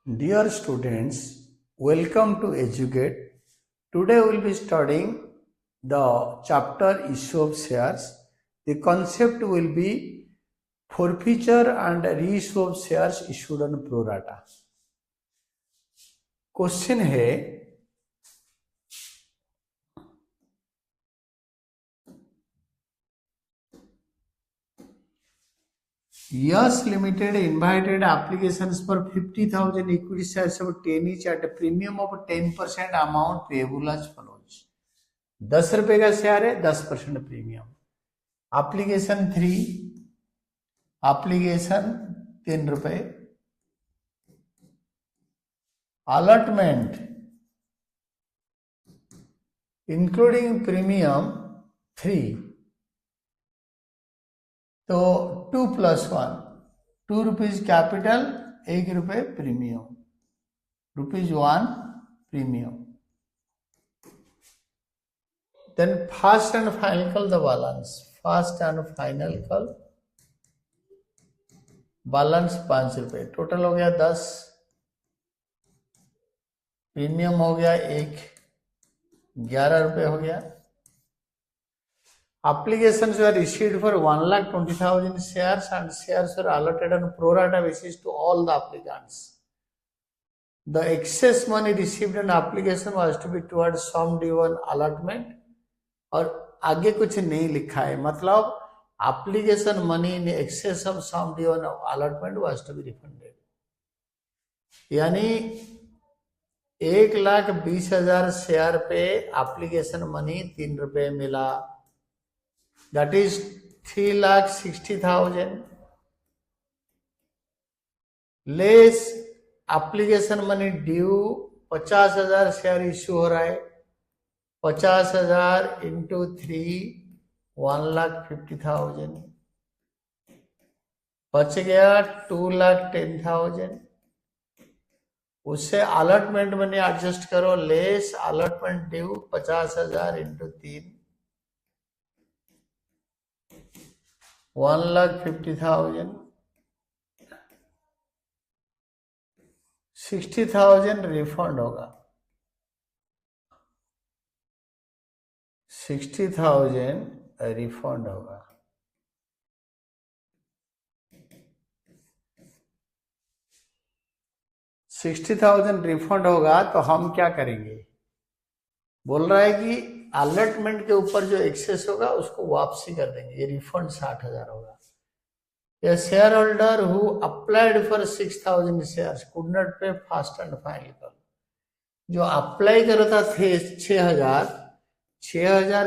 Dear students, welcome to Educate. Today we will be studying the chapter issue of shares. The concept will be forfeiture and reissue of shares issued on pro rata. Question है Yes Limited invited applications for 50,000 equity shares of 10 each at a premium of 10% amount payable as follows. 10 रुपए का share है, 10% premium. Application 3 रुपए. Allotment including premium 3. तो 2 + 1 2 rupees capital, 1 रुपए premium, ₹1 premium. Then first and final call the balance. First and final call balance 5 रुपए. Total हो गया 10. Premium हो गया 1, 11 रुपए हो गया. Applications were issued for 1,20,000 shares and shares were allotted on pro rata basis to all the applicants. The excess money received on application was to be towards sum due on allotment. और आगे कुछ नहीं लिखा है, मतलब application money in excess of sum due on allotment was to be refunded. यानी 1,20,000 share पे application money 3 रुपए मिला. That is 3,60,000 less application money due. 50,000 share issue हो रहा है. 50,000 इंटू 3 1,50,000 बच गया 2,10,000. उससे अलॉटमेंट मनी एडजस्ट करो. Less allotment due 50,000 into 3 1,50,000. 60,000 refund होगा. 60,000 रिफंड होगा. रिफंड होगा तो हम क्या करेंगे? बोल रहा है कि अलॉटमेंट के ऊपर जो एक्सेस होगा उसको वापसी कर देंगे. ये रिफंड 60,000 होगा. A shareholder who applied for 6,000 shares could not pay first and final call. जो अप्लाई कर रहा था 6,000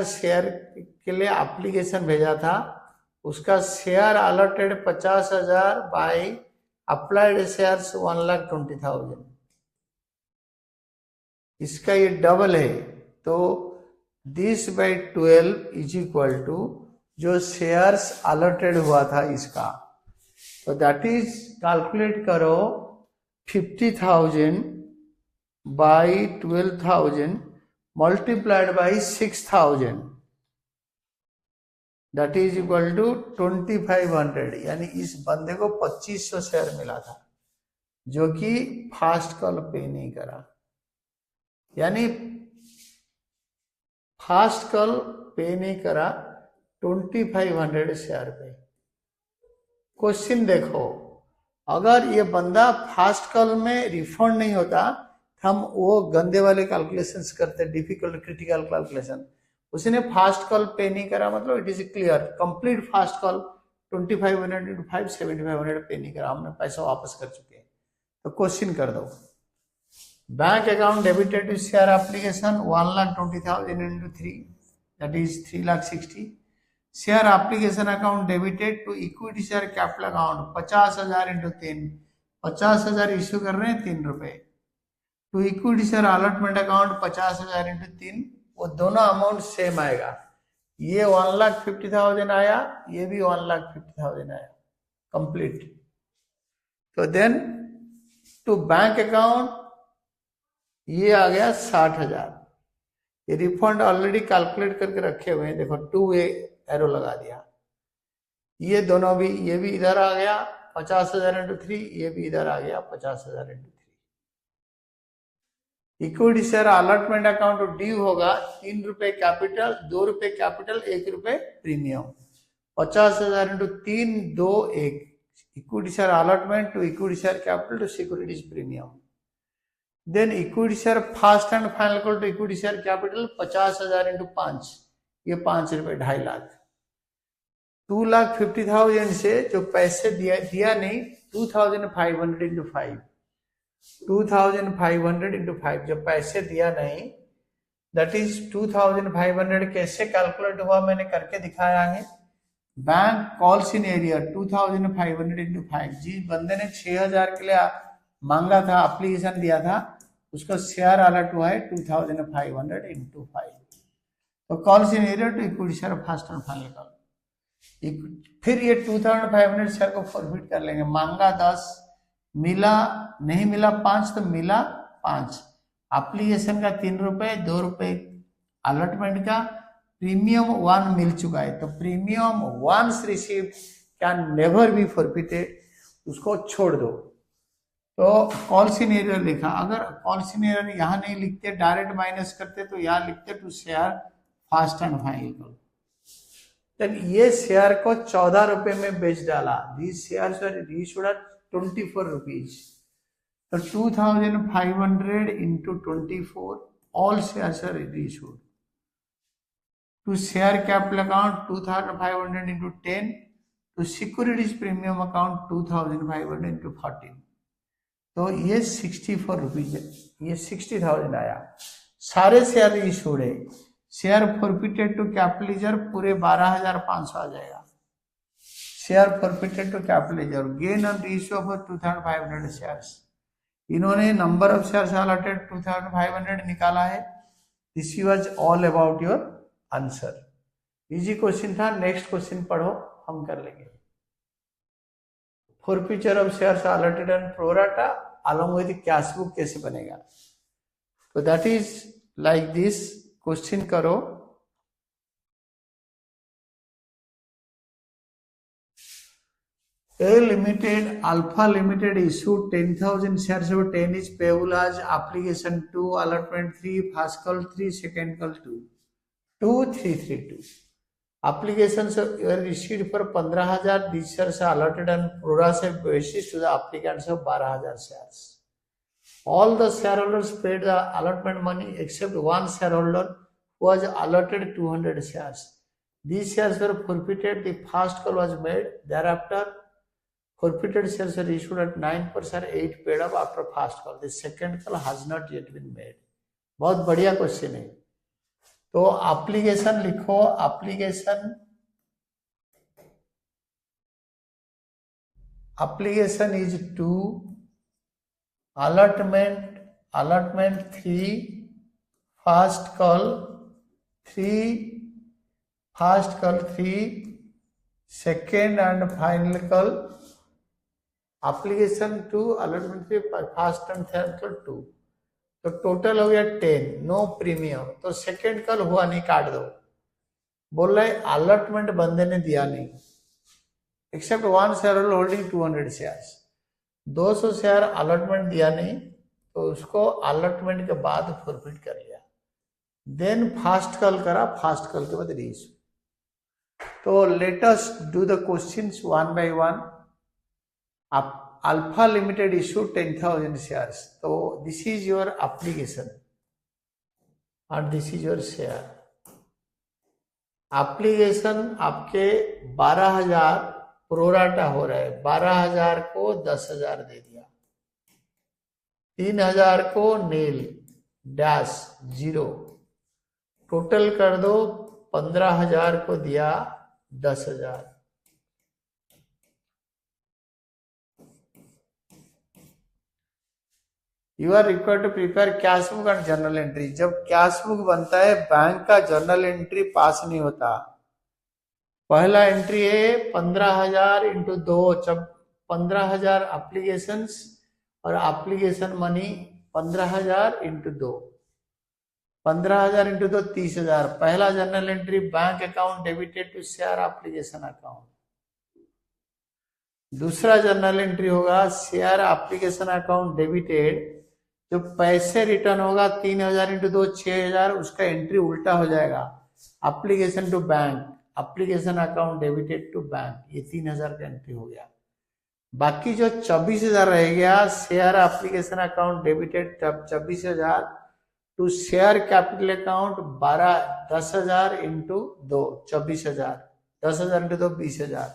शेयर के लिए एप्लीकेशन भेजा था, उसका share allotted 50,000 by applied shares 1,20,000. इसका ये डबल है. तो this by 12 is equal to जो शेयर्स अलॉटेड हुआ था इसका. तो दैट इज कैलकुलेट करो 50,000 by 12,000 multiplied by 6,000, that is equal to 2,500. यानी इस बंदे को 2,500 शेयर मिला था जो कि फास्ट कॉल पे नहीं करा. यानी फास्ट कॉल पे नहीं करा 2,500 शेयर पे. क्वेश्चन देखो, अगर ये बंदा फास्ट कॉल में रिफंड नहीं होता, हम वो गंदे वाले कैलकुलेशंस करते, डिफिकल्ट क्रिटिकल कैलकुलेशन. उसने फास्ट कॉल पे नहीं करा, मतलब it is clear complete fast call 2,500 into 5 7,500 पे नहीं करा. हमने पैसा वापस कर चुके हैं. तो क्वेश्चन कर दो. Bank account debited to share application 1,20,000 into 3 that is 3,60,000. Share application account debited to equity share capital account 50,000 into 3 50,000 इश्यू कर रहे हैं 3 रुपए. To equity share allotment account 50,000 into 3, वो दोनों अमाउंट सेम आएगा. ये 1,50,000 आया, ये भी 1,50,000 आया कंप्लीट. तो देन टू बैंक अकाउंट ये आ गया 60,000. ये रिफंड ऑलरेडी कैलकुलेट करके रखे हुए हैं. देखो 2 एरो लगा दिया. ये दोनों भी, ये भी इधर आ गया 50,000 इंटू 3, ये भी इधर आ गया 50,000 into 3. Equity share allotment account due होगा 3 रुपए कैपिटल, 2 रुपए कैपिटल, 1 रुपए premium. 50,000 into 3, 2, 1। Equity share allotment to equity share capital to securities premium. Then equity share first and final call to equity share capital 50,000 into 5, ये 5 रुपए, 2.5 लाख। 2,50,000 से जो पैसे दिया नहीं, 2,500 इंटू 5, 2,500 इंटू 5 जो पैसे दिया नहीं, दैट इज 2,500 कैसे कैलकुलेट हुआ मैंने करके दिखाया है। Bank calls in area 2,500 into 5, जिस बंदे ने 6,000 के लिए मांगा था, एप्लीकेशन दिया था, उसका शेयर अलर्ट हुआ है 2,500 इंटू 5। तो calls in arrear to equity share first and final call. फिर ये 2,500 शेयर को फॉरफिट कर लेंगे। मांगा 10, मिला नहीं, मिला 5, तो मिला 5। एप्लीकेशन का 3 रुपए, 2 रुपए अलॉटमेंट का, प्रीमियम 1 मिल चुका है। तो premium once received can never be forfeited, उसको छोड़ दो। तो कॉल सिनेरियो लिखा। अगर कॉल सिनेरियो यहाँ नहीं लिखते, डायरेक्ट माइनस करते, तो यहाँ लिखते to share first and final call. Then ये शेयर को 14 रुपए में बेच डाला। This shares were issued at 24 rupees. तो 2,500 into 24, all shares are issued to share capital account 2,500 into 10, to securities premium account 2,500 into 14। तो ये 64 रुपीज, ये 60,000 आया। सारे शेयर इशूड है। शेयर फॉरफिटेड टू कैपिटलाइजर पूरे 12,500 आ जाएगा। Share forfeited to कैपिटलाइजर, gain on reissue of 2,500 shares. इन्होंने नंबर ऑफ शेयर्स अलॉटेड 2,500 निकाला है। This was all about your answer. Easy question था। नेक्स्ट क्वेश्चन पढ़ो, हम कर लेंगे। Forfeiture of shares allotted and pro rata along with cash book कैसे बनेगा? तो that is like this. Question करो। A Limited, Alpha Limited issued 10,000 shares of 10 is payable as application 2, allotment 3, first call 3, second call 2, 2,332. Applications were issued for 15,000. These shares are allotted on pro rata basis to the applicants of 12,000 shares. All the shareholders paid the allotment money except one shareholder who was allotted 200 shares. These shares were forfeited. The first call was made. Thereafter, forfeited shares were issued at 9%, 8 paid up after first call. The second call has not yet been made. बहुत बढ़िया question है। तो application लिखो। Application is 2, allotment 3, first call 3, second and final call, application 2, allotment 3, first and third call 2। तो total हो गया 10, no premium. तो second call हुआ नहीं, काट दो। बोल रहा है अलॉटमेंट बंदे ने दिया नहीं, except one share holding 200 shares. 200 share allotment दिया नहीं, तो उसको अलॉटमेंट के बाद फॉरफिट कर लिया। देन फास्ट कॉल करा, फास्ट कॉल के बाद रीइश्यू। तो let us do the questions one by one. Alpha Limited issued 10,000 shares. So this is your application and this is your share. Application आपके 12,000 pro rata हो रहा है। 12,000 को 10,000 दे दिया, 3,000 को नील डैश 0, टोटल कर दो। 15,000 को दिया 10,000। You are required to prepare cash book and journal entry. जब कैश बुक बनता है, बैंक का जर्नल एंट्री पास नहीं होता। पहला एंट्री है 15,000 इंटू 2, जब 15,000 एप्लीकेशन और एप्लीकेशन मनी 15,000 इंटू 2, 15,000 इंटू 2 30,000। पहला journal entry bank account debited to share application account. दूसरा जर्नल एंट्री होगा शेयर एप्लीकेशन अकाउंट डेबिटेड जो पैसे रिटर्न होगा 3000 इंटू 2 6000, उसका एंट्री उल्टा हो जाएगा, application to bank, application account debited to bank, ये 3000 का एंट्री हो गया। बाकी जो 24,000 रह गया, share application account debited 24,000 to share capital account 10,000 into 2 24,000, 10,000 into 2 20,000,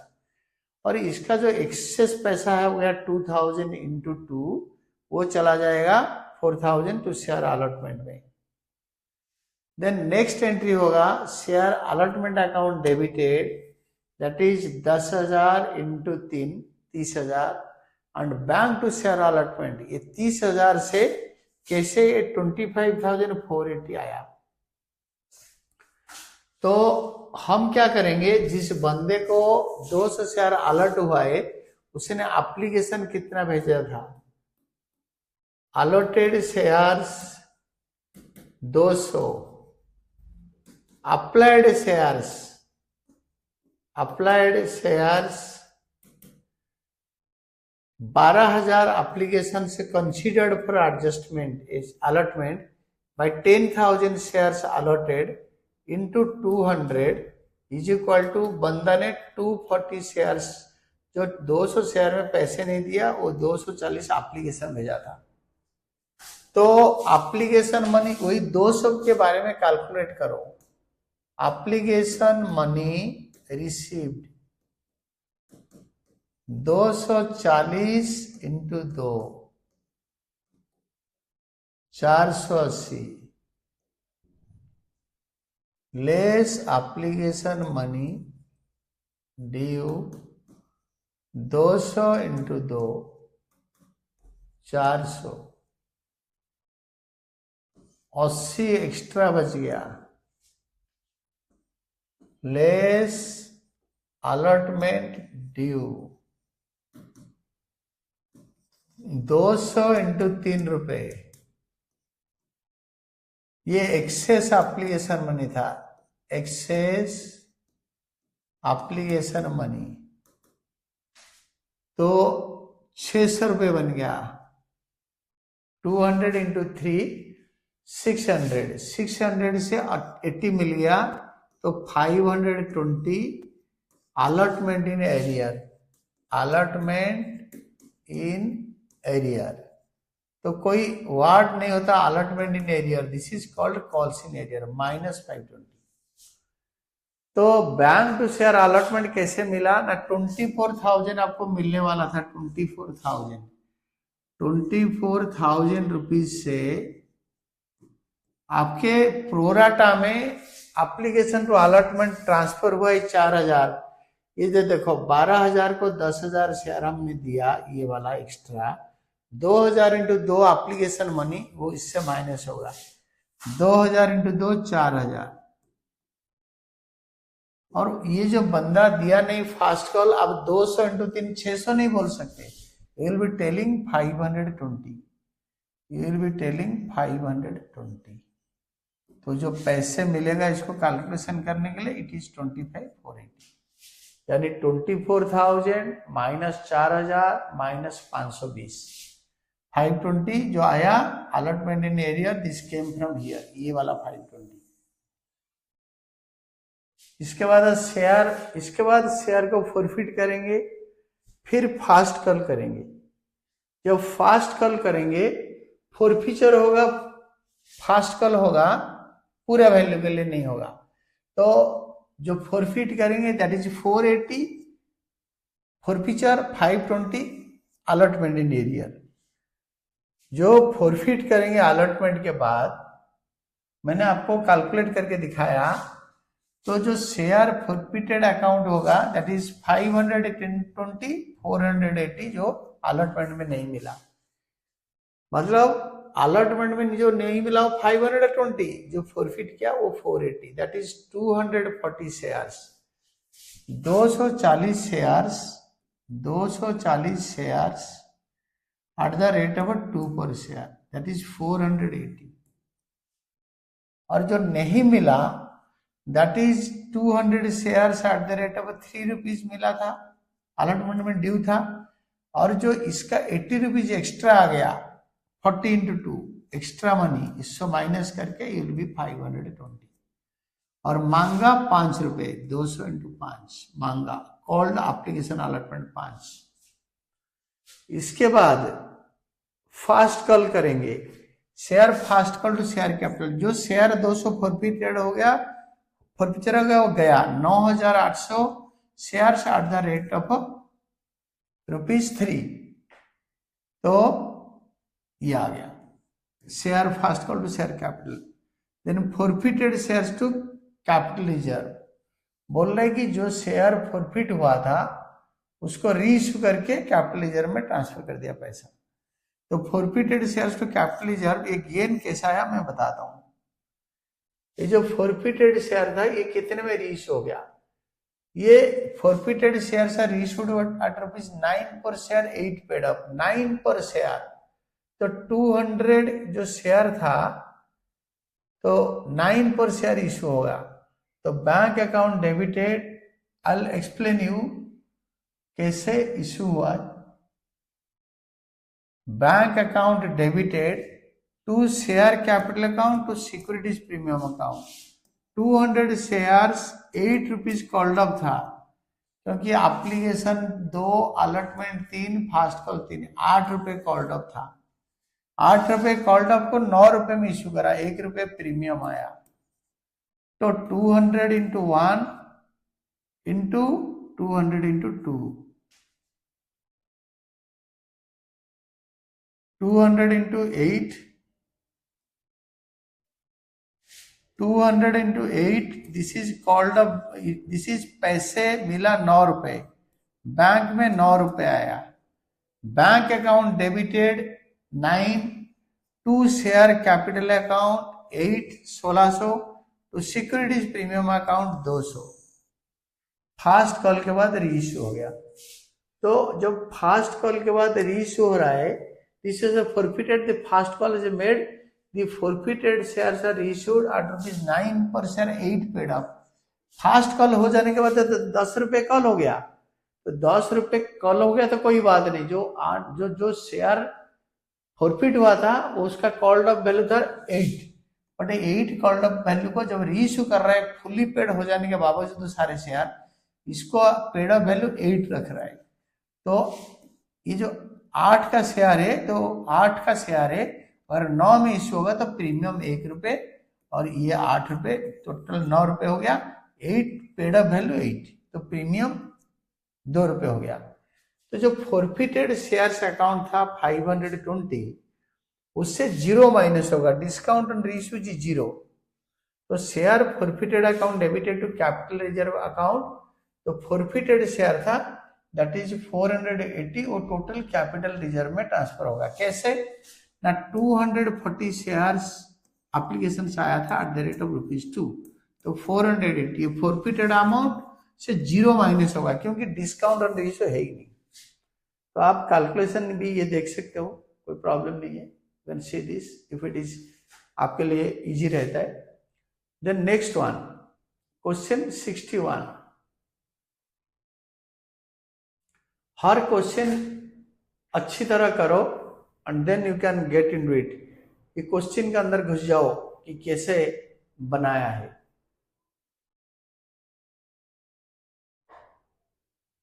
और इसका जो एक्सेस पैसा है वो 2,000 इंटू 2, वो चला जाएगा 4,000 टू शेयर अलॉटमेंट में। देन नेक्स्ट एंट्री होगा share allotment account debited, that is 10,000 into 3 30,000, and bank to share allotment, ये 30,000 से कैसे 25,480 आया। तो हम क्या करेंगे, जिस बंदे को 200 शेयर अलर्ट हुआ है, उसने एप्लीकेशन कितना भेजा था, allotted shares 200, applied shares 12,000 application से considered for adjustment is allotment by 10,000 shares allotted into 200 is equal to, बंदा ने 240 शेयर्स, जो 200 शेयर में पैसे नहीं दिया, वो 240 एप्लीकेशन भेजा था। तो एप्लीकेशन मनी वही 200 के बारे में कैलकुलेट करो, application money received 240 into 2 480 less application money due 200 into 2 400, 80 extra बच गया, लेस अलॉटमेंट ड्यू 200 इंटू 3 रुपए, ये एक्सेस एप्लीकेशन मनी था, एक्सेस एप्लीकेशन मनी, तो 600 रुपये बन गया, 200 इंटू 3 600, 600 से 80 मिल गया, तो 520 allotment in arrear, allotment in arrear, तो कोई वर्ड नहीं होता allotment in arrear, this is called calls in arrear, -520। तो बैंक टू शेयर अलॉटमेंट कैसे मिला ना, 24,000 आपको मिलने वाला था, 24,000 रुपीज से आपके प्रोराटा में एप्लीकेशन टू अलॉटमेंट ट्रांसफर हुआ है 4,000, ये जो देखो 12,000 को 10,000 शेयर हमने दिया, ये वाला एक्स्ट्रा 2,000 इंटू 2 एप्लीकेशन मनी, वो इससे माइनस होगा, 2,000 इंटू 2 4,000, और ये जो बंदा दिया नहीं फास्ट कॉल, अब 200 इंटू 3 600 नहीं बोल सकते, you will be telling 520, you will be telling 520। तो जो पैसे मिलेगा इसको कैलकुलेशन करने के लिए इट इज 25,480, यानी 24,000 माइनस 4,000 माइनस 520, 520 जो आया allotment in area, this came from here, ये वाला 520। इसके बाद शेयर को फॉरफिट करेंगे, फिर फास्ट कॉल करेंगे। जब फास्ट कॉल करेंगे फॉरफीचर होगा, फास्ट कॉल होगा, पूरा वैल्यू के लिए नहीं होगा। तो जो फॉरफिट करेंगे that is 480, forfeiture 520 allotment in arrear. जो फॉरफिट करेंगे अलॉटमेंट के बाद, मैंने आपको कैलकुलेट करके दिखाया, तो जो शेयर फॉरफिटेड अकाउंट होगा दैट इज 520 480 जो अलॉटमेंट में नहीं मिला, मतलब अलॉटमेंट में जो नहीं मिला वो 520, जो फॉरफिट किया वो 480, that is 240 shares, 240 shares at the rate of 2 per share, that is 480। और जो नहीं मिला that is 200 shares at the rate of 3 rupees मिला था, अलॉटमेंट में ड्यू था, और जो इसका 80 रुपीज एक्स्ट्रा आ गया 40 into 2 एक्स्ट्रा मनी, इसको माइनस करके ये विल बी 520 और मांगा 5 रुपए, 200 into 5 मांगा, कॉल्ड एप्लीकेशन अलॉटमेंट 5। इसके बाद फास्ट कॉल करेंगे, share first call to share capital. जो शेयर 200 फॉरफिटेड हो गया, फॉरफिचर हो गया, वो गया 9800 shares at the rate of ₹3। तो ये आ गया share first call to share capital. Then forfeited shares to capital reserve, बोल रहे कि जो शेयर फॉरफिट हुआ था उसको रीइश्यू करके कैपिटल रिजर्व में ट्रांसफर कर दिया पैसा। तो forfeited shares to capital reserve एक गेन कैसा आया मैं बताता हूं। ये जो फॉरफिटेड शेयर था ये कितने में रीइश्यू हो गया, ये forfeited shares are reissued at ₹9 per share, 8 paid up, 9 per share। तो 200 जो शेयर था तो 9 पर शेयर इशू होगा। तो bank account debited, I will explain you कैसे इशू हुआ। Bank account debited to share capital account to securities premium account. 200 shares 8 rupees called up था, क्योंकि एप्लीकेशन 2, अलॉटमेंट 3, फास्ट कॉल 3, 8 रुपए कॉल्ड अप था। 8 रुपए called up को 9 रुपए में इश्यू करा, 1 रुपए प्रीमियम आया। तो 200 into 1 into 200 into 2, 200 into 8, 200 into 8, this is called up, this is पैसे मिला 9 रुपए, बैंक में 9 रुपए आया। Bank account debited 9 to share capital account 8, 1600 to securities premium account 200। First call के बाद रीइश्यू हो गया। तो जब फास्ट कॉल के बाद रीइश्यू हो रहा है, this is forfeited, the first call is made, the forfeited shares are reissued at ₹9 per share, 8 paid up. First call हो जाने के बाद तो 10 रुपए कॉल हो गया, तो 10 रुपए कॉल हो गया तो कोई बात नहीं। जो शेयर फॉरफिट हुआ था उसका कॉल्ड अप वैल्यू था 8, बट 8 कॉल्ड अप वैल्यू को जब रीइश्यू कर रहा है फुल्ली पेड हो जाने के बावजूद तो सारे शेयर, इसको पेड अप वैल्यू 8 रख रहा है। तो ये जो 8 का शेयर है, तो 8 का शेयर है, अगर 9 में इश्यू होगा तो प्रीमियम 1 रुपए और ये 8 रुपए, टोटल 9 रुपए हो गया। 8 पेड अप वैल्यू 8, तो प्रीमियम 2 रुपए हो गया। तो जो फॉरफिटेड शेयर्स अकाउंट था 520, उससे 0 माइनस होगा, डिस्काउंट ऑन रीइश्यू जी 0। तो share forfeited account debited to capital reserve account, तो फॉरफिटेड शेयर था दैट इज 480, और टोटल कैपिटल रिजर्व में ट्रांसफर होगा। कैसे ना, 240 शेयर्स एप्लीकेशन आया था एट द रेट ऑफ ₹2, तो 480 फॉरफिटेड अमाउंट से 0 माइनस होगा, क्योंकि डिस्काउंट ऑन रीइश्यू है ही नहीं। तो आप कैलकुलेशन भी ये देख सकते हो, कोई प्रॉब्लम नहीं है। When see this, if it is आपके लिए इजी रहता है। Then next one, question 61। हर क्वेश्चन अच्छी तरह करो and then you can get in it. ये क्वेश्चन के अंदर घुस जाओ कि कैसे बनाया है।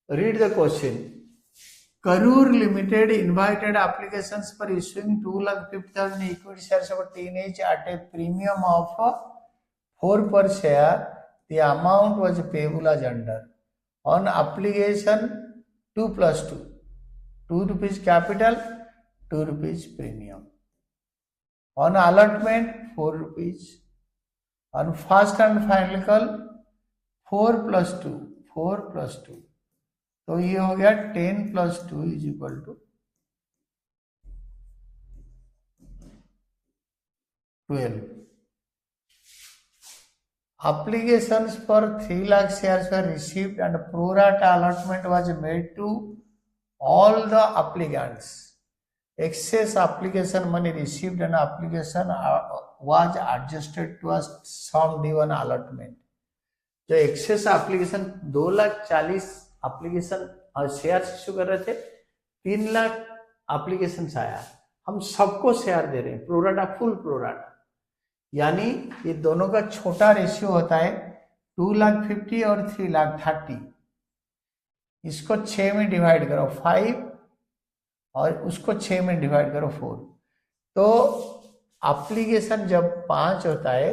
Read the question. Karur Limited invited applications for issuing 2,50,000 equity shares of teenage at a premium of 4 per share. The amount was payable as under. On application 2 plus 2, 2 rupees capital, 2 rupees premium. On allotment 4 rupees. On first and final call 4 plus 2, 4 plus 2. तो ये हो गया 10 plus 2 is equal to 12. Applications for 3 lakh shares were received and pro rata allotment was made to all the applicants. Excess application money received and application was adjusted to a sum given allotment. जो excess application 2,40,000 application और share issue कर रहे थे, 3 lakh application आया, हम सबको share दे रहे हैं, प्रोराटा फुल प्रोराटा, यानी ये दोनों का छोटा रेशियो होता है 2,50,000 और 3,30,000। इसको 6 में डिवाइड करो 5 और उसको 6 में डिवाइड करो 4, तो एप्लीकेशन जब 5 होता है,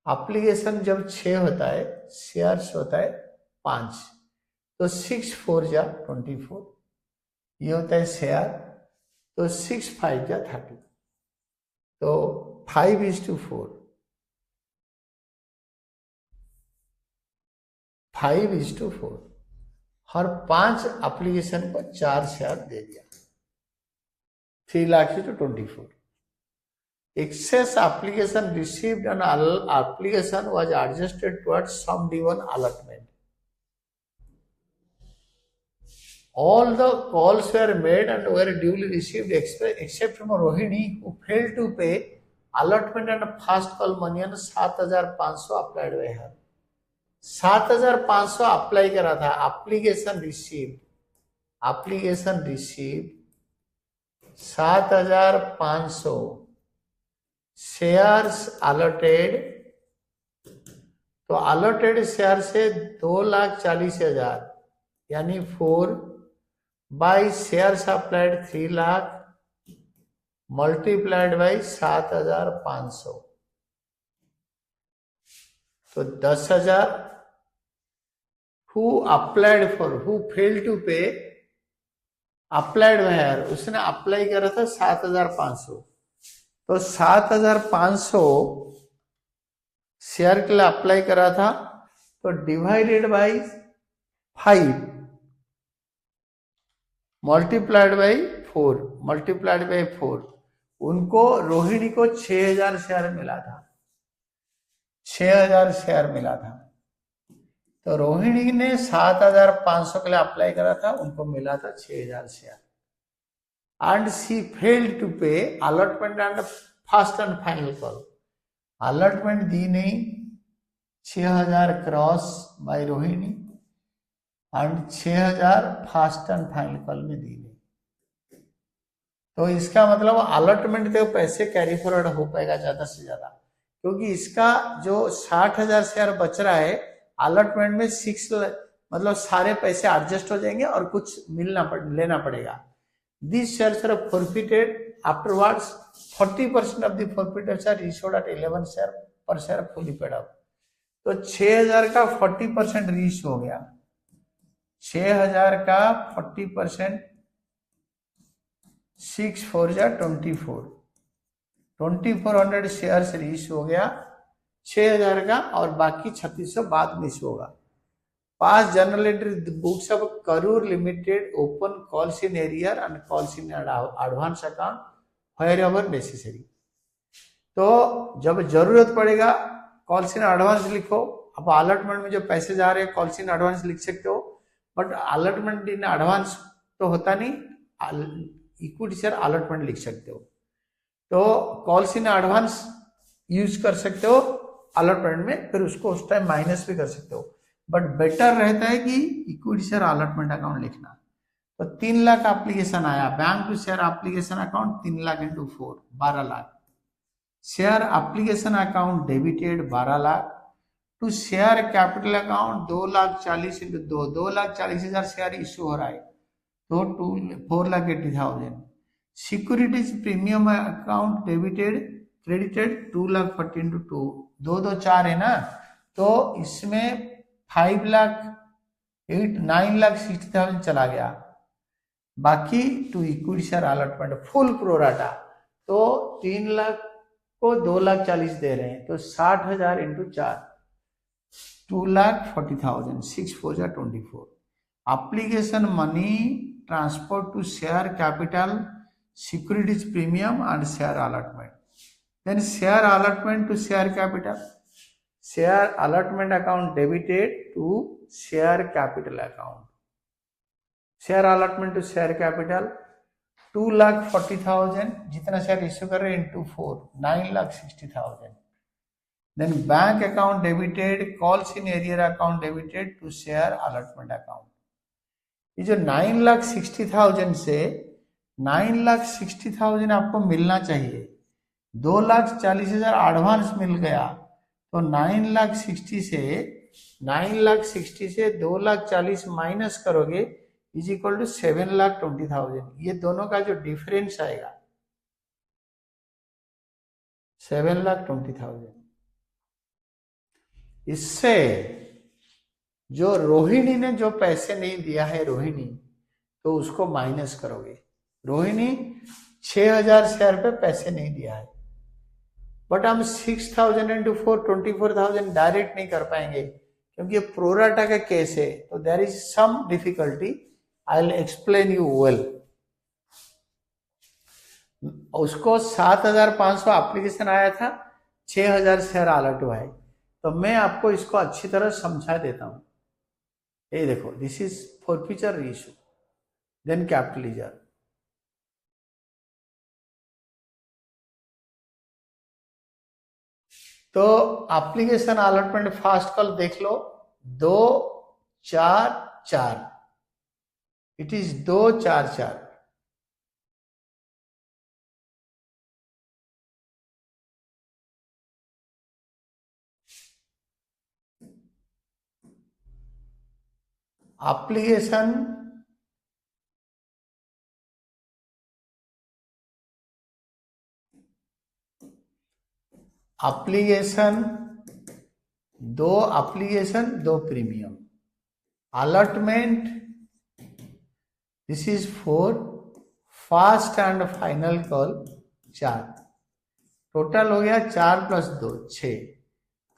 एप्लीकेशन जब 6 होता है, शेयर्स होता है 5, तो 6 4 जा 24, ये होता है शेयर, तो 6 5 जा 30, तो 5:4, 5:4, हर 5 एप्लीकेशन को 4 शेयर दे दिया, 3 lakh to 24. Excess application received on application was adjusted towards sum D1 allotment. All the calls were made and were duly received except from Rohini, who failed to pay allotment and fast call money on 7,500 applied by her. 7,500 apply करा था, application received 7,500, shares allotted, तो allotted share से 2,40,000 यानी 4 by shares applied 3 lakh multiplied by 7,500, तो 10,000। Who applied for, who fail to pay, applied where, उसने apply करा था 7,500, तो 7,500 शेयर के लिए अप्लाई करा था, तो डिवाइडेड बाई 5 मल्टीप्लाइड बाई 4, उनको रोहिणी को 6,000 शेयर मिला था, 6,000 शेयर मिला था, तो रोहिणी ने 7,500 के लिए अप्लाई करा था, उनको मिला था 6,000 share, and she failed to pay allotment and first and final call, allotment दी नहीं, 6,000 cross by Rohini and 6,000 first and final call में दी नहीं, तो इसका मतलब अलॉटमेंट के पैसे कैरी फॉरवर्ड हो पाएगा ज्यादा से ज्यादा, क्योंकि इसका जो 60,000 शेयर बच रहा है अलॉटमेंट में 6 मतलब सारे पैसे एडजस्ट हो जाएंगे और कुछ लेना पड़ेगा। This shares are forfeited afterwards, 40% of the forfeiteds are issued at 11 share पर शेयर फुली पेड अप, तो 6,000 का 40% रीच हो गया, 6,000 का 40%, 6 4 जा 24, 2400 शेयर्स रीच हो गया 6,000 का, और बाकी 3600 बाद में इशू होगा। Pass journal entry books of Karur limited open calls in arrear and calls in advance account wherever necessary, तो जब जरूरत पड़ेगा कॉल्स इन एडवांस लिखो, अब अलॉटमेंट में जो पैसे जा रहे हैं कॉल्स इन एडवांस लिख सकते हो, बट अलॉटमेंट इन एडवांस तो होता नहीं, इक्विटी शेयर अलॉटमेंट लिख सकते हो, तो कॉल्स इन एडवांस यूज कर सकते हो अलॉटमेंट में, फिर उसको उस टाइम माइनस भी कर सकते हो, बट बेटर रहता है कि इक्विटी शेयर अलॉटमेंट अकाउंट लिखना। तो 3 लाख एप्लीकेशन आया, bank to share application account 3 lakh into 4 12 lakh, share application account debited 12 lakh, to share capital account 2,40,000 into 2,40,000 share issue हो रहा है, तो 4,80,000, securities premium account debited credited 2,40,000 into 2, 2 2 4 है ना, तो इसमें 9,60,000 चला गया, बाकी to equity share allotment full pro rata, तो 3 लाख को 2,40,000 दे रहे हैं, तो 60,000 इंटू 4 2,40,000, 6 4 जा 24, application money transfer to share capital securities premium and share allotment, then share allotment to share capital, share allotment account debited to share capital account, share allotment to share capital 2,40,000 जितना share issue कर रहे हैं into 4 9,60,000, then bank account debited calls in arrear account debited to share allotment account, ये जो 9,60,000 से 9,60,000 आपको मिलना चाहिए, 2,40,000 एडवांस मिल गया, तो 9,60,000 से 2,40,000 माइनस करोगे इज इक्वल टू 7,20,000। ये दोनों का जो डिफरेंस आएगा 7,20,000। इससे जो रोहिणी ने जो पैसे नहीं दिया है रोहिणी, तो उसको माइनस करोगे। रोहिणी 6,000 शेयर पे पैसे नहीं दिया है, बट हम 6,000 इंटू 4 24,000 डायरेक्ट नहीं कर पाएंगे क्योंकि ये प्रोराटा का केस है, तो there is some difficulty, I will explain you well. उसको 7,500 एप्लीकेशन आया था, 6,000 शेयर अलर्ट हुआ है, तो मैं आपको इसको अच्छी तरह समझा देता हूं। ये देखो, this is forfeiture issue, then capital reserve. तो एप्लीकेशन अलॉटमेंट फास्ट कॉल देख लो, 244, इट इज 244। एप्लीकेशन दो premium, allotment this is 4, first and final call 4, total हो गया 4 + 2 6,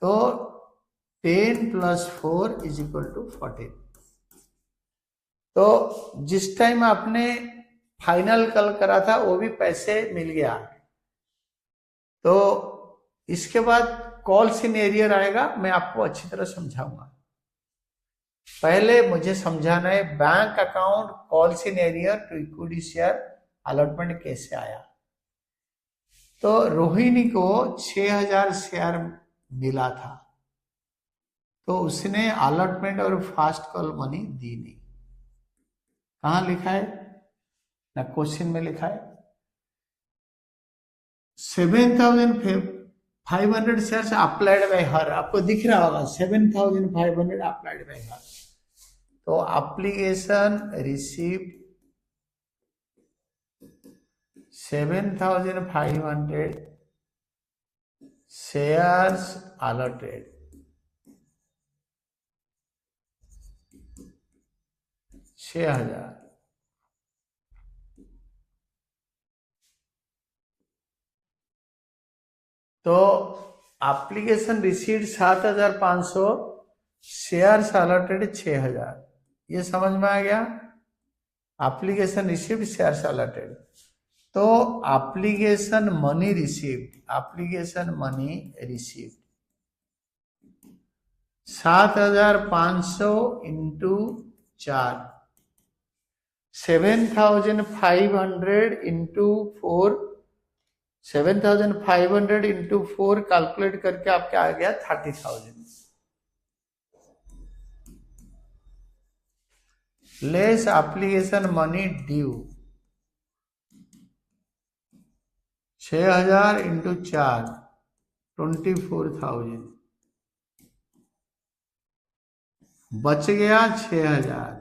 तो 10 + 4 इज इक्वल टू 14। तो जिस टाइम आपने फाइनल कॉल करा था वो भी पैसे मिल गया, तो इसके बाद कॉल सिनेरियो आएगा, मैं आपको अच्छी तरह समझाऊंगा। पहले मुझे समझाना है bank account call scenario to equity share allotment कैसे आया। तो रोहिणी को 6,000 शेयर मिला था, तो उसने अलॉटमेंट और फास्ट कॉल मनी दी नहीं। कहां लिखा है ना, क्वेश्चन में लिखा है 7,500 शेयर्स अप्लाइड बाय हर, आपको दिख रहा होगा 7,500 अप्लाइड बाय हर। तो एप्लीकेशन रिसीव्ड 7,500 शेयर्स अलॉटेड, 6,000। तो एप्लीकेशन रिसीव्ड 7,500, शेयर्स अलॉटेड 6,000, ये समझ में आ गया। एप्लीकेशन रिसीव्ड शेयर्स अलॉटेड, तो application money received 7,500 into 4, 7,500 into 4, 7,500 into 4 calculate करके आपके आ गया 30,000, less application money due 6,000 into 4 24,000, बच गया 6,000,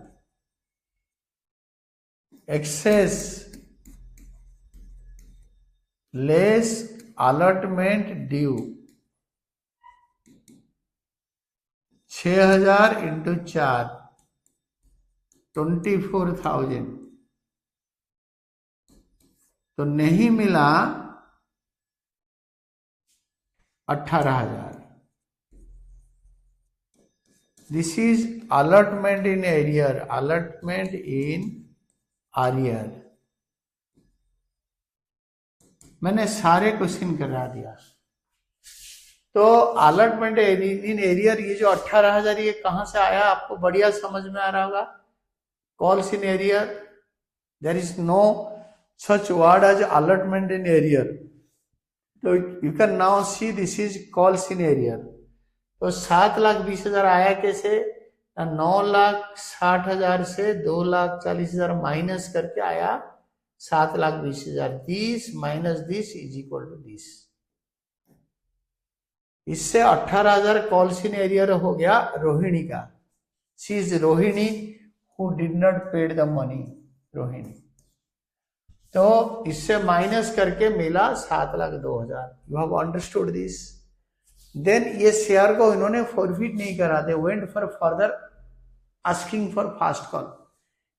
excess less allotment due 6,000 into 4 24,000, तो नहीं मिला 18,000। This is allotment in arrear, allotment in arrear. मैंने सारे क्वेश्चन करा दिया। तो अलॉटमेंट इन एरियर, ये जो 18,000 ये कहां से आया आपको बढ़िया समझ में आ रहा होगा। Calls in arrear, there is no such word as allotment in arrear, तो you can now see this is calls in arrear. तो 7,20,000 आया कैसे, 9,60,000 से 2,40,000 माइनस करके आया 7,20,000 this minus this is equal to this. इससे 18,000 कॉल्सिन एरियर हो गया रोहिणी का। She is Rohini who did not paid the money, Rohini. तो इससे माइनस करके मिला 7,02,000। You have understood this. Then ये शेयर को इन्होंने फॉरफिट नहीं करा, they went for further asking for first call.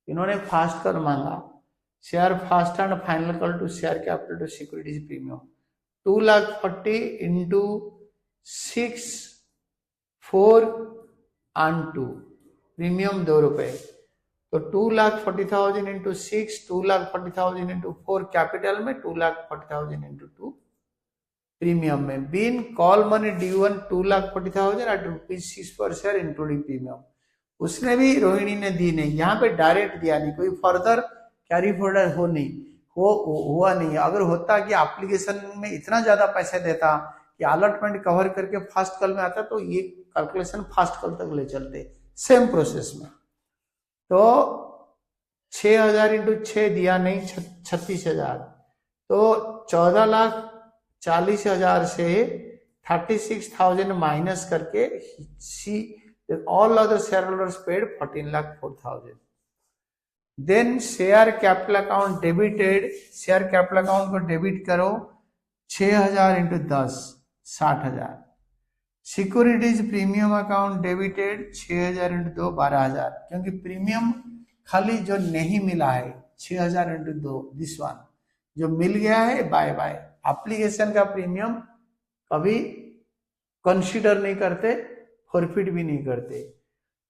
इन्होंने फास्ट कॉल मांगा, share first and final call to share capital to securities premium 2,40,000 into 6, 4 and 2, premium 2 रुपए। तो 2,40,000 into 6, 2,40,000 into 4 capital में, 2,40,000 इंटू 2 प्रीमियम में। Been call money due on 2,40,000 at ₹6 per share including premium. उसने भी रोहिणी ने दी नहीं, यहाँ पे डायरेक्ट दिया नहीं, कोई फर्दर कैरी फॉरवर्ड हुआ नहीं। अगर होता कि एप्लीकेशन में इतना ज्यादा पैसा देता कि अलॉटमेंट कवर करके फास्ट कॉल में आता, तो ये कैलकुलेशन फास्ट कॉल तक ले चलते सेम प्रोसेस में। तो 6,000 इंटू 6 दिया नहीं, 36,000। तो 14,40,000 से 36,000 माइनस करके all other share holders paid 14,04,000। Then share capital account debited, share capital account को डेबिट करो 6,000 into 10, 60,000। Securities premium account debited 6,000 into 2, 12,000। क्योंकि प्रीमियम खाली जो नहीं मिला है 6,000 इंटू 2, दिस वन जो मिल गया है बाय बाय। एप्लीकेशन का प्रीमियम कभी कंसीडर नहीं करते, फॉरफिट भी नहीं करते।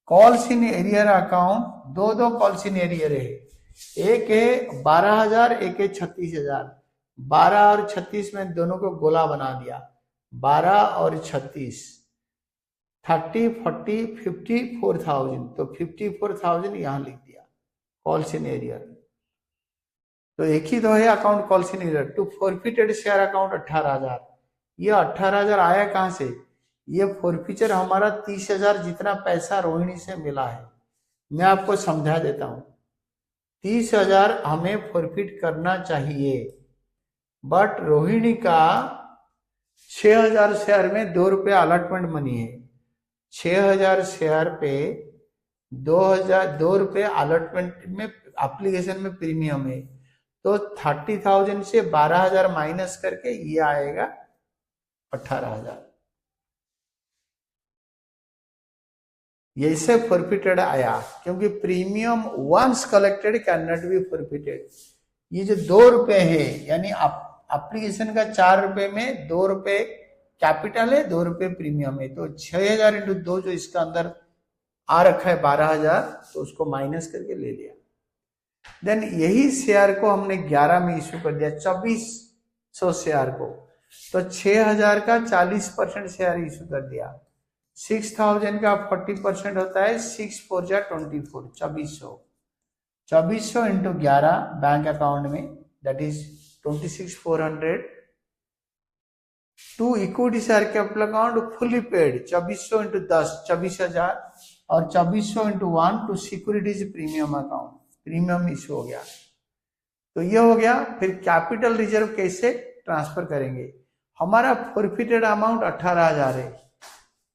कॉल्स इन एरियर अकाउंट, दो कॉल्स इन एरियर है, एक है 12,000, एक है 36,000। 12 और 36 में दोनों को गोला बना दिया, 12 और 36, 30, 40, 54,000। तो 54,000 यहां लिख दिया कॉल्स इन एरियर। तो एक ही तो है account calls in arrear. To forfeited share account 18,000। ये 18,000 आया कहां से? ये फॉरफिचर हमारा 30,000 जितना पैसा रोहिणी से मिला है। मैं आपको समझा देता हूं, 30,000 हमें फॉरफिट करना चाहिए, बट रोहिणी का 6,000 शेयर में 2 रुपये अलॉटमेंट मनी है। 6,000 शेयर पे 2 रुपये अलॉटमेंट में एप्लीकेशन में प्रीमियम है। तो 30,000 से 12,000 माइनस करके ये आएगा 18,000। ये से फॉरफिटेड आया, क्योंकि premium once collected can not be forfeited. ये जो 2 रुपए है, यानी एप्लीकेशन का 4 रुपए में 2 रुपए कैपिटल है, 2 रुपए प्रीमियम है। तो 6,000 इंटू 2 जो इसका अंदर आ रखा है 12,000, तो उसको माइनस करके ले लिया। देन यही शेयर को हमने 11 में इश्यू कर दिया, 2,400 शेयर को। तो 6,000 का 40% शेयर इश्यू कर दिया। 6,000 का 40% होता है 6 4 जा 24, 2,400। 2,400 इंटू 11 बैंक अकाउंट में, that is 26,400 to equity share capital account fully paid 2,400 into 10, 24,000। और 2,400 into 1 to securities premium account, premium issue हो गया। तो ये हो गया। फिर कैपिटल रिजर्व कैसे ट्रांसफर करेंगे? हमारा फॉरफिटेड अमाउंट 18,000 है।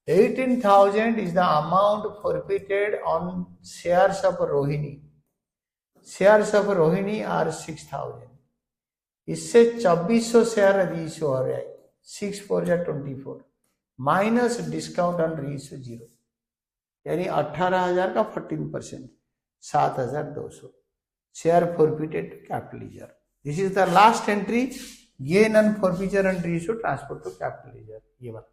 18,000 is the amount forfeited on shares of Rohini. Shares of Rohini are 6,000. इससे 2,400 शेयर रीइश्यू हो रहा है, 6 4 जा 24 माइनस डिस्काउंट ऑन रीइश्यू 0, यानी 18,000 का 14%, 7,200 share forfeited capital reserve. This is the last entry, gain on forfeiture and reissue transfer to capital reserve. ये बात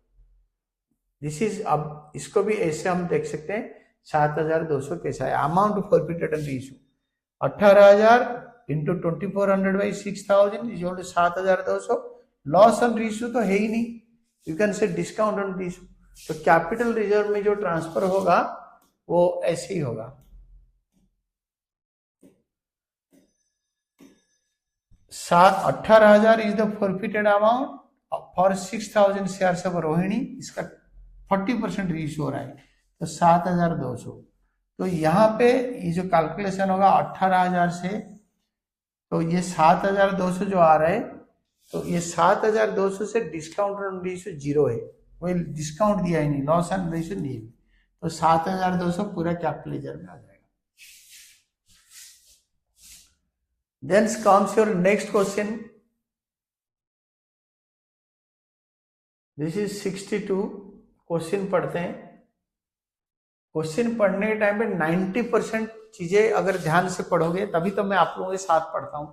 this is, अब इसको भी ऐसे हम देख सकते हैं 7,200 कैसा है। Amount forfeited and reissue 18,000 into 2,400 by 6,000 is equal to 7,200। Loss on reissue तो है ही नहीं, you can say discount on reissue. तो कैपिटल रिजर्व में जो ट्रांसफर होगा वो ऐसे ही होगा। 18,000 is the forfeited amount for 6,000 shares of Rohini. इसका 40% रीइश्यू हो रहा है, तो 7,200। तो यहाँ पे ये जो कैलकुलेशन होगा 18,000 से तो ये 7,200 जो आ रहा है, तो ये 7,200 से डिस्काउंट रेशियो 0 है, कोई डिस्काउंट दिया ही नहीं, लॉस एंड रेशियो नहीं, तो 7,200 पूरा कैपिटल लेजर में आ जाएगा। Then comes your next question, this is 62। Question पढ़ते हैं। क्वेश्चन पढ़ने के टाइम पे 90% चीजें अगर ध्यान से पढ़ोगे तभी तो मैं आप लोगों के साथ पढ़ता हूं,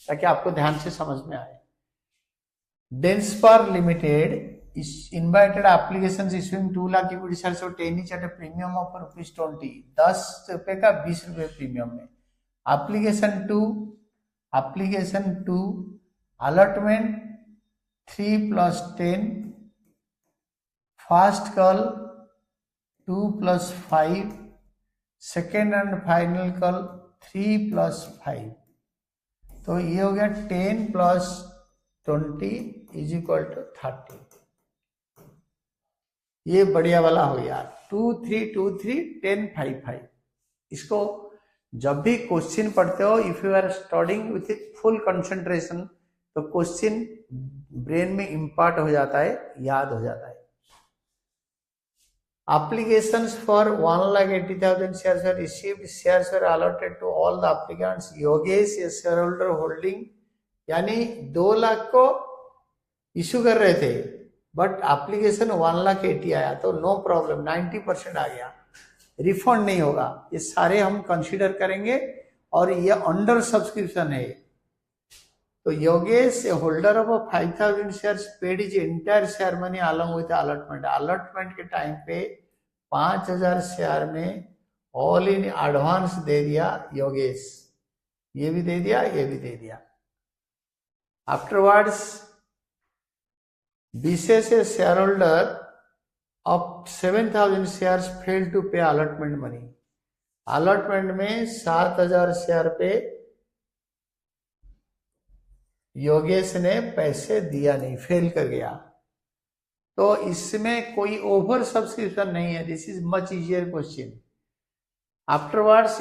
ताकि आपको ध्यान से समझ में आए। Denspar Limited is invited applications issuing 2 lakh equity shares of 10 each at a premium of ₹20, 10 रुपए का 20 रुपए प्रीमियम में। Application to allotment 3 + 10, first call 2 + 5, second and final call 3 + 5। तो ये हो गया 10 + 20 = 30। ये बढ़िया वाला हो गया 2 3 2 3 10 5 5। इसको जब भी क्वेश्चन पढ़ते हो, if you are studying with full concentration, तो क्वेश्चन ब्रेन में इम्पार्ट हो जाता है, याद हो जाता है। Applications for 1,80,000 shares are received. Shares were allotted to all the applicants. Yogesh a shareholder holding, यानी 2 लाख को इशू कर रहे थे, बट एप्लीकेशन 1,80,000 आया, तो नो प्रॉब्लम, 90% आ गया, रिफंड नहीं होगा। ये सारे हम कंसीडर करेंगे, और ये अंडर सब्सक्रिप्शन है। तो Yogesh holder of 5,000 shares paid is entire share money along with allotment. Allotment के टाइम पे 5,000 शेयर में ऑल इन एडवांस दे दिया योगेश, ये भी दे दिया, ये भी दे दिया। Afterwards BCS share holder of 7,000 shares fail to pay allotment money. Allotment में 7,000 शेयर पे योगेश ने पैसे दिया नहीं, फेल कर गया। तो इसमें कोई ओवर सब्सक्रिप्शन नहीं है। This is much easier question. Afterwards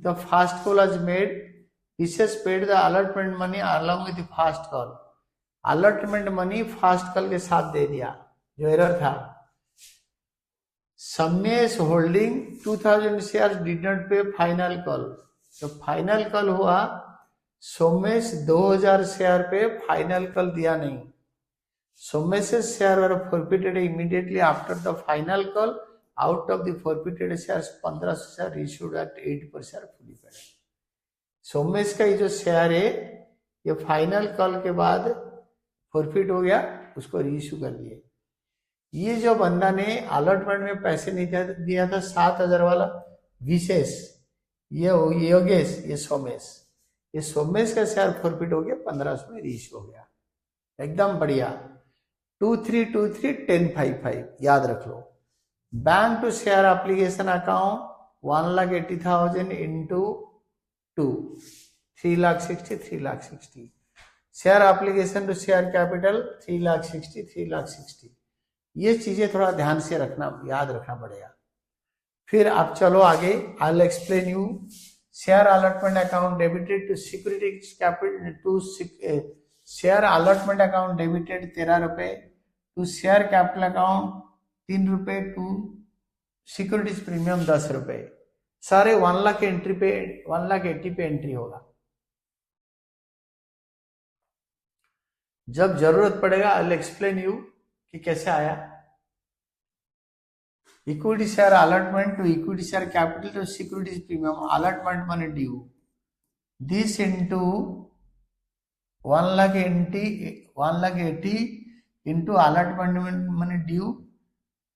the first call was made, BCS paid the allotment money along with fast call. Allotment money fast call के साथ दे दिया, जो एरर था। सम्मेश होल्डिंग 2,000 शेयर्स डिड नॉट पे final call. तो final call हुआ, Somesh 2,000 share पे final call दिया नहीं। Somesh share were forfeited immediately after the final call. Out of the forfeited shares 1,500 share issued at 8 per share fully paid. Somesh का ये जो share है, ये फाइनल कॉल के बाद फॉरफिट हो गया, उसको रीइश्यू कर दिए। ये जो बंदा ने अलॉटमेंट में पैसे नहीं दिया था 7,000 वाला विशेष, ये योगेश, ये सोमेश, ये सोमेश का शेयर फॉरफिट हो गया, 1,500 में रीइश्यू हो गया। एकदम बढ़िया। 2323 1055 याद रख लो। Bank to share application account 1,80,000 into 2 3,60,000 3,60,000। Share application to share capital 3,60,000 3,60,000। ये चीजें थोड़ा ध्यान से रखना, याद रखना पड़ेगा। फिर आप चलो आगे, I will explain you. Share allotment account debited to securities capital to share allotment account debited 13 रुपए, टू शेयर कैपिटल अकाउंट 3 रुपए, टू सिक्योरिटीज प्रीमियम 10 रुपए। सारे 1 लाख एंट्री पे 1,80,000 पे एंट्री होगा। जब जरूरत पड़ेगा आई विल एक्सप्लेन यू कि कैसे आया। Equity share allotment to equity share capital to securities premium allotment money due, this into 1,80,000 into allotment money due.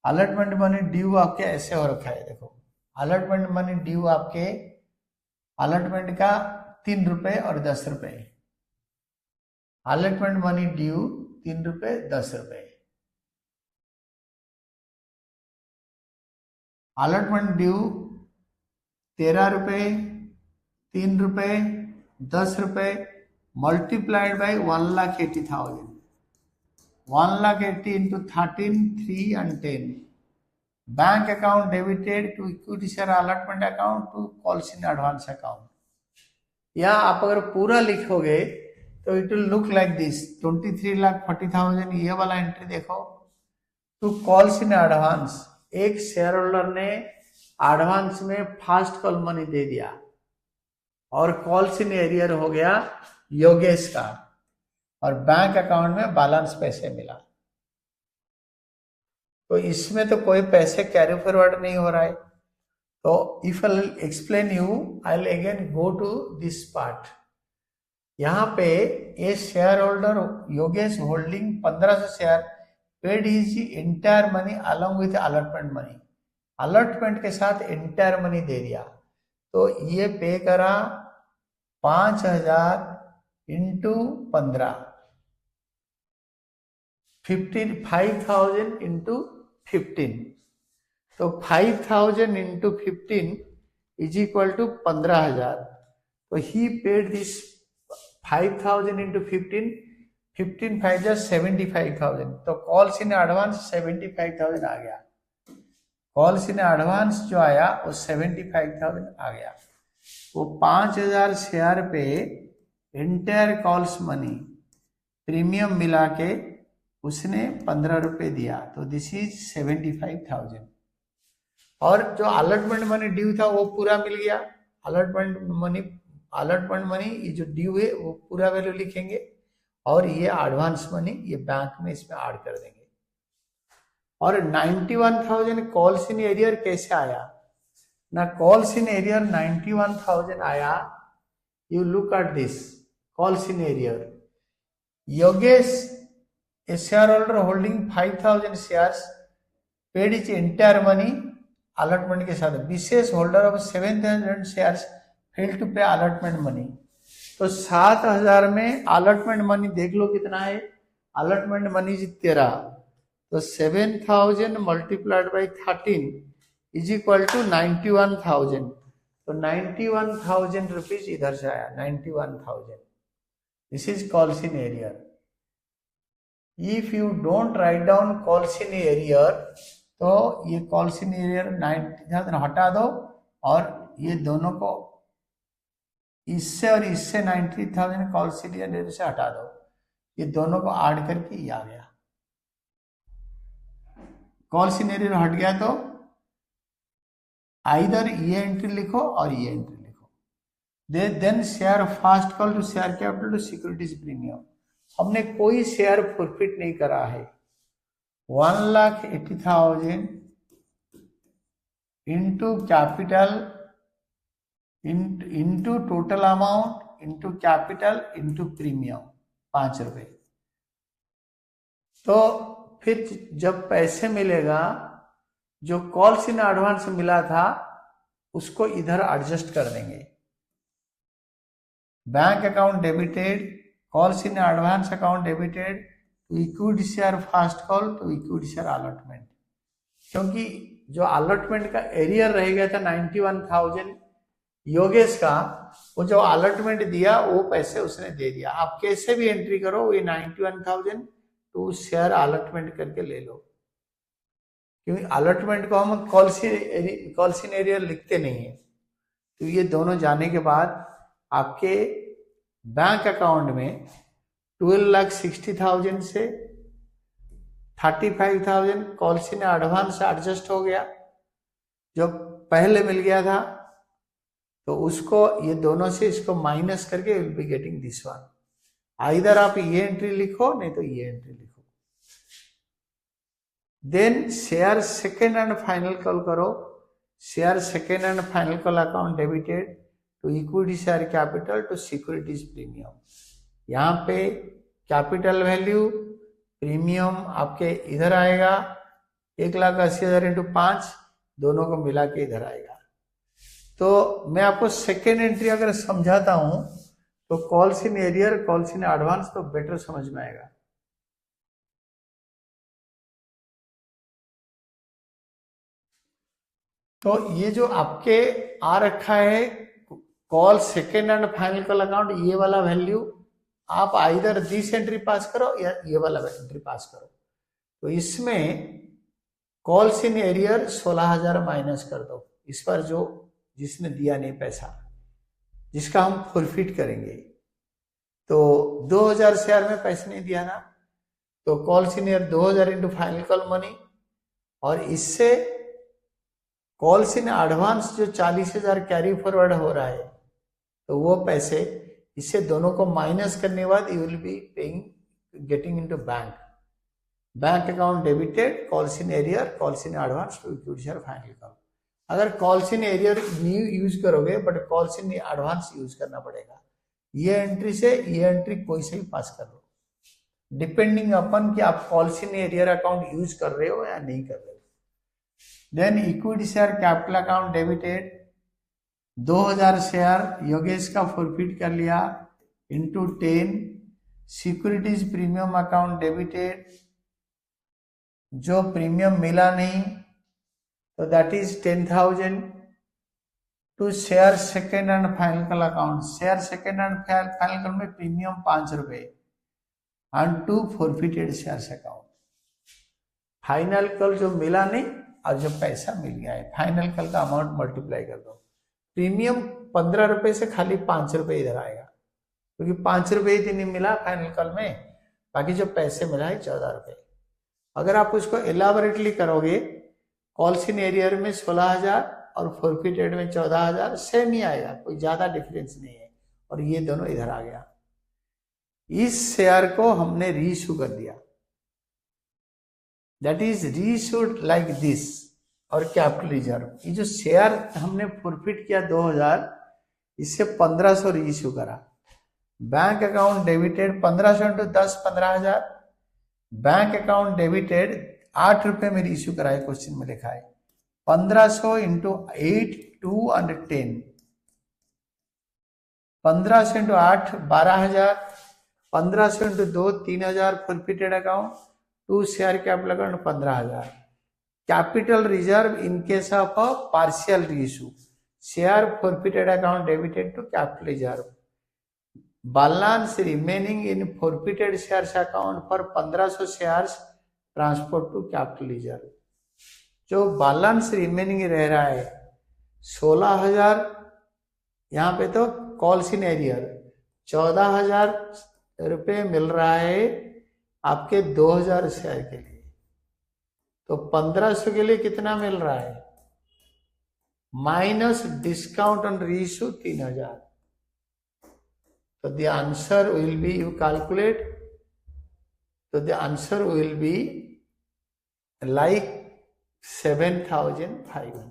Allotment money due आपके ऐसे हो रखा है, देखो अलॉटमेंट मनी ड्यू आपके अलॉटमेंट का 3 रुपए और 10 रुपए। अलॉटमेंट मनी ड्यू 3 रुपए 10 रुपए। अलॉटमेंट ड्यू 13 रुपए 3 रुपए 10 रुपए multiplied by 1,80,000। 1,80,000 into 13 3 and 10। Bank account debited to equity share allotment account to calls in advance account. या आप अगर पूरा लिखोगे तो it will look like this 23,40,000 ये वाला एंट्री देखो। टू कॉल्स इन एडवांस, एक शेयर होल्डर ने एडवांस में फास्ट कॉल मनी दे दिया और कॉल्स इन एरियर हो गया योगेश का, और बैंक अकाउंट में बैलेंस पैसे मिला। तो इसमें तो कोई पैसे कैरी फॉरवर्ड नहीं हो रहा है। तो if I explain you, I will again go to this part. यहाँ पे ये share holder Yogesh holding 1500 share paid is entire money along with allotment money, allotment के साथ एंटायर मनी दे दिया। तो ये पे करा 5,000 इंटू 15, 5,000 इंटू 15। तो 5,000 इंटू 15 इज इक्वल टू 15,000। तो ही पेड दिस 5,000 इंटू 15, 15 5 75,000। तो कॉल्स इन एडवांस 75,000 आ गया। कॉल्स इन एडवांस जो आया वो 75,000 आ गया। वो 5,000 शेयर पे एंटायर कॉल्स मनी प्रीमियम मिला के उसने 15 रुपए दिया। तो दिस इज 75,000। और जो अलॉटमेंट मनी ड्यू था वो पूरा मिल गया। अलॉटमेंट मनी ये जो ड्यू है वो पूरा वैल्यू लिखेंगे, और ये एडवांस मनी ये बैंक में इसमें ऐड कर देंगे। और 91,000 कॉल्स इन एरियर कैसे आया ना? कॉल्स इन एरियर 91,000 आया। You look at this calls in arrear. Yogesh a shareholder holding 5,000 shares paid its entire money allotment के साथ। विशेष holder of 7,000 shares fail to pay allotment money. तो 7,000 में अलॉटमेंट मनी देख लो कितना है। अलॉटमेंट मनी 13, तो 7,000 multiplied by 13 is equal to 91,000। तो 91,000 रुपीज इधर से आया, 91,000। This is calls in arrear. If you don't write down calls in area, तो ये calls in area 90,000 हटा दो, और ये दोनों को इससे और इससे 90,000 calls in area से हटा दो, ये दोनों को ऐड करके ये आ गया। calls in area हट गया तो आइदर ये एंट्री लिखो और ये एंट्री लिखो। Then share first call to share capital to securities premium. हमने कोई शेयर फॉरफिट नहीं करा है। 1,80,000 into capital into total amount into capital into premium 5 रुपए। तो फिर जब पैसे मिलेगा, जो कॉल्स इन एडवांस मिला था उसको इधर एडजस्ट कर देंगे। Bank account debited, calls in advance account debited to equity share first call to equity share allotment. क्योंकि जो अलॉटमेंट का एरियर रह गया था 91,000 योगेश का, वो जो अलॉटमेंट दिया वो पैसे उसने दे दिया। आप कैसे भी एंट्री करो, ये 91,000 टू शेयर अलॉटमेंट करके ले लो, क्योंकि अलॉटमेंट को हम कॉल्स इन एरियर लिखते नहीं है। तो ये दोनों जाने के बाद आपके बैंक अकाउंट में 12,60,000 से 35,000 कॉल्स इन एडवांस एडजस्ट हो गया, जो पहले मिल गया था। तो उसको ये दोनों से इसको माइनस करके will be getting this one. Either आप ये एंट्री लिखो, नहीं तो ये एंट्री लिखो। Then share second and final call करो। Share second and final call account debited to equity share capital to securities premium. यहाँ पे कैपिटल वैल्यू प्रीमियम आपके इधर आएगा, 1,80,000 इंटू 5, दोनों को मिला के इधर आएगा। तो मैं आपको सेकेंड एंट्री अगर समझाता हूं तो calls in arrear, calls in advance तो बेटर समझ में आएगा। तो ये जो आपके आ रखा है call second and final call account, ये वाला वैल्यू आप आइदर दिस एंट्री पास करो या ये वाला एंट्री पास करो। तो इसमें कॉल्स इन एरियर 16,000 माइनस कर दो इस पर, जो जिसने दिया नहीं पैसा। जिसका हम फॉरफिट करेंगे। तो 2000 शेयर में पैसे नहीं दिया ना, तो call senior 2000 into final call money, और इससे कॉल सीनियर एडवांस जो 40,000 कैरी फॉरवर्ड हो रहा है, तो वो पैसे इससे दोनों को माइनस करने के बाद you will be paying getting into bank account debited, call in arrear, call in advance to equity share final call. अगर कॉल इन एरियर न्यू यूज करोगे but call in advance use करना पड़ेगा। ये एंट्री से ये एंट्री कोई से भी पास कर लो, डिपेंडिंग अपन कि आप call in arrear account use कर रहे हो या नहीं कर रहे हो। Then equity share capital account debited, 2000 share Yogesh का फॉरफिट कर लिया into 10, securities premium account debited, जो प्रीमियम मिला नहीं तो that is 10,000 to share second and final call account. Share second and final call में प्रीमियम 5 रुपए and to forfeited shares account. Final call जो मिला नहीं और जो पैसा मिल गया है, फाइनल कॉल का अमाउंट मल्टीप्लाई कर दो। प्रीमियम 15 रुपए से खाली 5 रुपए इधर आएगा, क्योंकि 5 रुपए ही नहीं मिला फाइनल कॉल में, बाकी जो पैसे मिला है 14 रुपए। अगर आप उसको एलाबोरेटली करोगे, कॉल इन एरियर में 16,000 और फॉरफिटेड में 14,000, सेम ही आएगा, कोई ज्यादा डिफरेंस नहीं है, और ये दोनों इधर आ गया। इस शेयर को हमने रीइश्यू कर दिया, that is reissued like this, और कैपिटल रिजर्व। ये जो शेयर हमने फॉरफिट किया 2000, इससे 1500 रीइश्यू करा। Bank account debited 1500 into 10 15,000, bank account debited 8 रुपए में रीइश्यू करा है, क्वेश्चन में लिखा है 1500 into 8 2 and 10, 1500 into 8 12,000, 1500 into 2 3,000 forfeited account, 2 share capital account 15,000। Capital reserve in case of a partial reissue, share forfeited account debited to capital reserve. balance remaining in forfeited shares account for 1500 shares transfer to capital reserve. जो balance remaining रह रहा है 16,000, यहाँ पे तो call in arrear 14,000 रुपये मिल रहा है आपके 2,000 शेयर के लिए, तो 1500 के लिए कितना मिल रहा है, minus discount on reissue 3,000। So the answer will be, you calculate, so the answer will be like 7,500।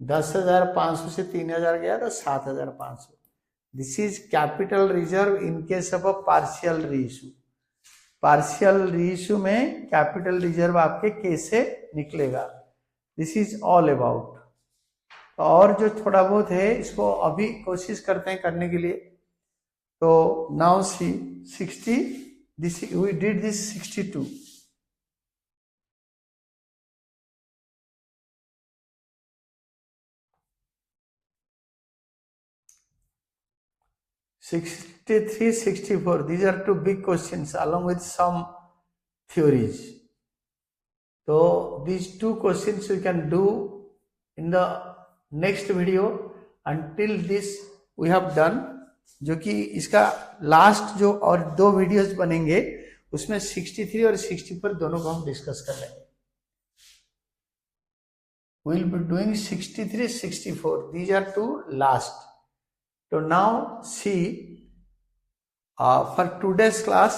10,500 से 3,000 गया तो 7,500। This is capital reserve in case of a partial reissue. Partial reissue में कैपिटल रिजर्व आपके कैसे निकलेगा, this is all about. और जो थोड़ा बहुत है इसको अभी कोशिश करते हैं करने के लिए। तो now see 60, this we did this 62, (63, 64). These are two big questions along with some theories. So these two questions you can do in the next video. Until this we have done, जो कि इसका last जो और 2 videos बनेंगे उसमें 63 और 64 दोनों को हम डिस्कस कर लेंगे। We will be doing 63 64, these are 2 last. तो now see for today's class,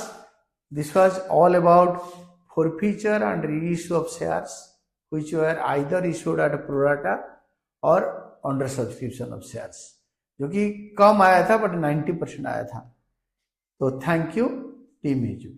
this was all about forfeiture and reissue of shares which were either issued at pro rata और अंडर सब्सक्रिप्शन ऑफ शेयर्स, जो कि कम आया था but 90% आया था। तो thank you team edu.